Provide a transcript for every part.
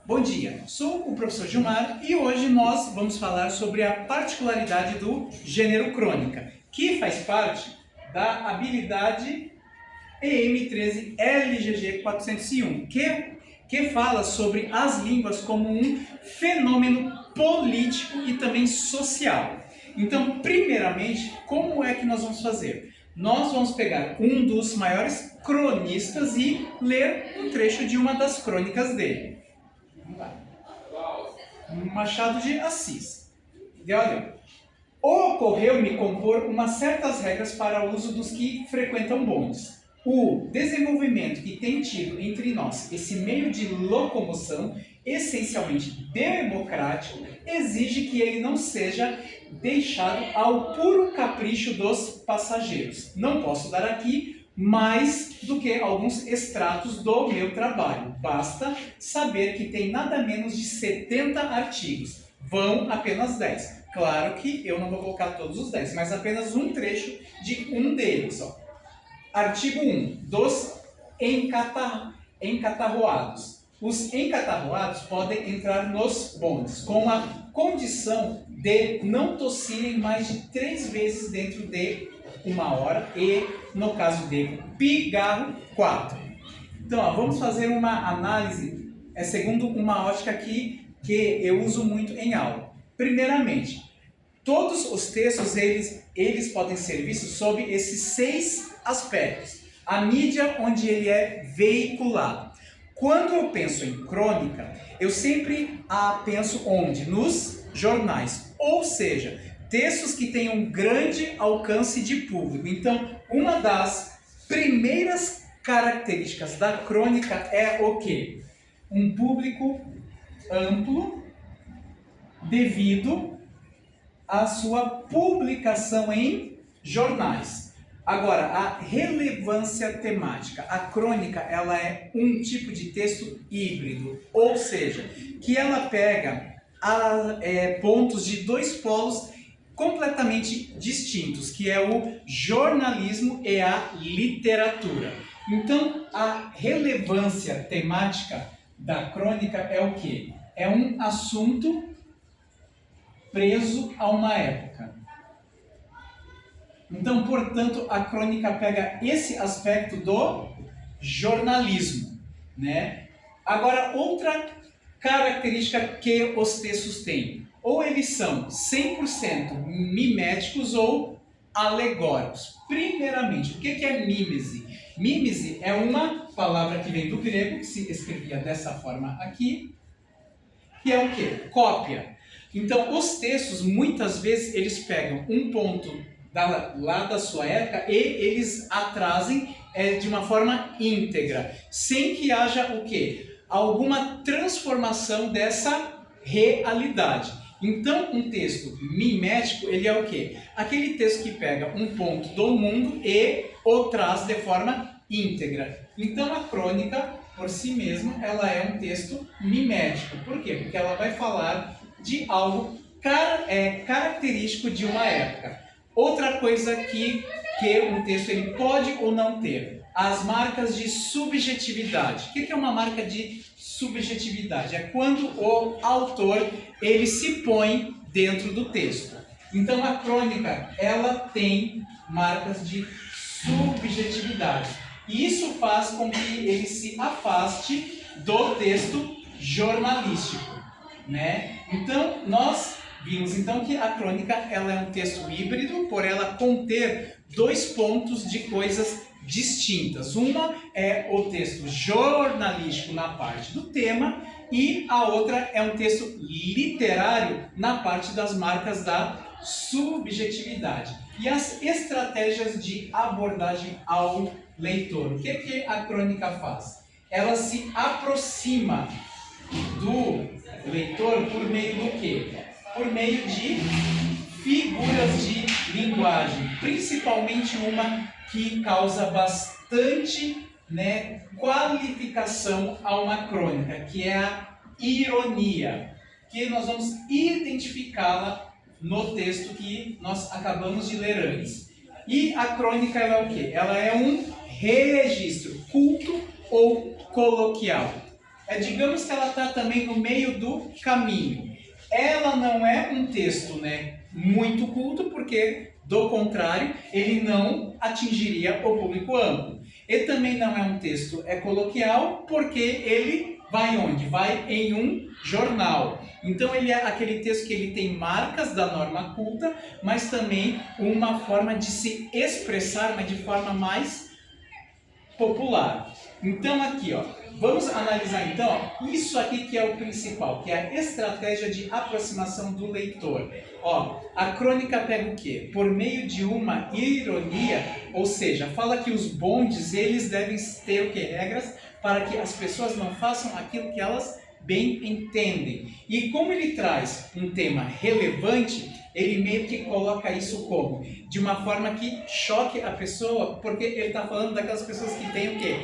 Bom dia, sou o professor Gilmar e hoje nós vamos falar sobre a particularidade do gênero crônica, que faz parte da habilidade EM13 LGG 401, que fala sobre as línguas como um fenômeno político e também social. Então, primeiramente, como é que nós vamos fazer? Nós vamos pegar um dos maiores cronistas e ler um trecho de uma das crônicas dele. Vamos lá. Machado de Assis. E olha, ocorreu-me compor umas certas regras para o uso dos que frequentam bondes. O desenvolvimento que tem tido entre nós esse meio de locomoção, essencialmente democrático, exige que ele não seja deixado ao puro capricho dos passageiros. Não posso dar aqui mais do que alguns extratos do meu trabalho. Basta saber que tem nada menos de 70 artigos. Vão apenas 10. Claro que eu não vou colocar todos os 10, mas apenas um trecho de um deles. Ó. Artigo 1. Dos encatarroados. Os encatarroados podem entrar nos bondes, com a condição de não tossirem mais de 3 vezes dentro de 1 hora e, no caso de pigarro, 4. Então, ó, vamos fazer uma análise segundo uma ótica que eu uso muito em aula. Primeiramente, todos os textos eles podem ser vistos sob esses 6 aspectos. A mídia onde ele é veiculado. Quando eu penso em crônica, eu sempre penso onde? Nos jornais. Ou seja, textos que tenham um grande alcance de público. Então, uma das primeiras características da crônica é o quê? Um público amplo devido à sua publicação em jornais. Agora, a relevância temática. A crônica ela é um tipo de texto híbrido, ou seja, que ela pega pontos de 2 polos completamente distintos, que é o jornalismo e a literatura. Então, a relevância temática da crônica é o quê? É um assunto preso a uma época. Então, portanto, a crônica pega esse aspecto do jornalismo, né? Agora, outra característica que os textos têm, ou eles são 100% miméticos ou alegóricos. Primeiramente, o que é mímese? Mímese é uma palavra que vem do grego, que se escrevia dessa forma aqui, que é o quê? Cópia. Então, os textos, muitas vezes, eles pegam um ponto lá da sua época e eles atrasem de uma forma íntegra, sem que haja o quê? Alguma transformação dessa realidade. Então, um texto mimético, ele é o quê? Aquele texto que pega um ponto do mundo e o traz de forma íntegra. Então, a crônica, por si mesma, ela é um texto mimético. Por quê? Porque ela vai falar de algo característico de uma época. Outra coisa que um texto ele pode ou não ter, as marcas de subjetividade. O que é uma marca de subjetividade? É quando o autor ele se põe dentro do texto. Então a crônica ela tem marcas de subjetividade. E isso faz com que ele se afaste do texto jornalístico, né? Então nós vimos então que a crônica ela é um texto híbrido, por ela conter 2 pontos de coisas distintas. Uma é o texto jornalístico na parte do tema e a outra é um texto literário na parte das marcas da subjetividade. E as estratégias de abordagem ao leitor. O que a crônica faz? Ela se aproxima do leitor por meio do quê? Por meio de figuras de linguagem, principalmente uma que causa bastante qualificação a uma crônica, que é a ironia, que nós vamos identificá-la no texto que nós acabamos de ler antes. E a crônica ela é o quê? Ela é um registro culto ou coloquial. digamos que ela está também no meio do caminho. Ela não é um texto, né, muito culto, porque, do contrário, ele não atingiria o público amplo. E também não é um texto coloquial, porque ele vai onde? Vai em um jornal. Então ele é aquele texto que ele tem marcas da norma culta, mas também uma forma de se expressar, mas de forma mais popular. Então aqui, ó, vamos analisar então, ó, isso aqui que é o principal, que é a estratégia de aproximação do leitor. Ó, a crônica pega o quê? Por meio de uma ironia, ou seja, fala que os bondes, eles devem ter o quê? Regras para que as pessoas não façam aquilo que elas bem entendem. E como ele traz um tema relevante, ele meio que coloca isso como? De uma forma que choque a pessoa, porque ele está falando daquelas pessoas que têm o quê?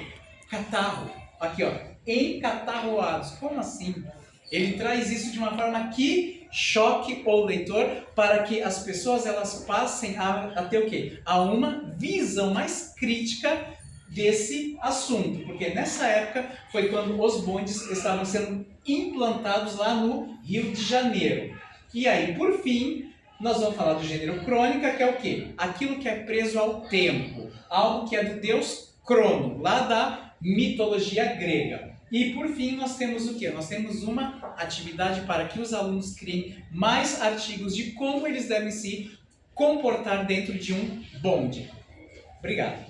Catarro. Aqui, ó, encatarroados. Como assim? Ele traz isso de uma forma que choque o leitor, para que as pessoas elas passem a ter o quê? A uma visão mais crítica desse assunto, porque nessa época foi quando os bondes estavam sendo implantados lá no Rio de Janeiro. E aí, por fim, nós vamos falar do gênero crônica, que é o quê? Aquilo que é preso ao tempo, algo que é do deus Crono, lá da mitologia grega. E por fim, nós temos o quê? Nós temos uma atividade para que os alunos criem mais artigos de como eles devem se comportar dentro de um bonde. Obrigado.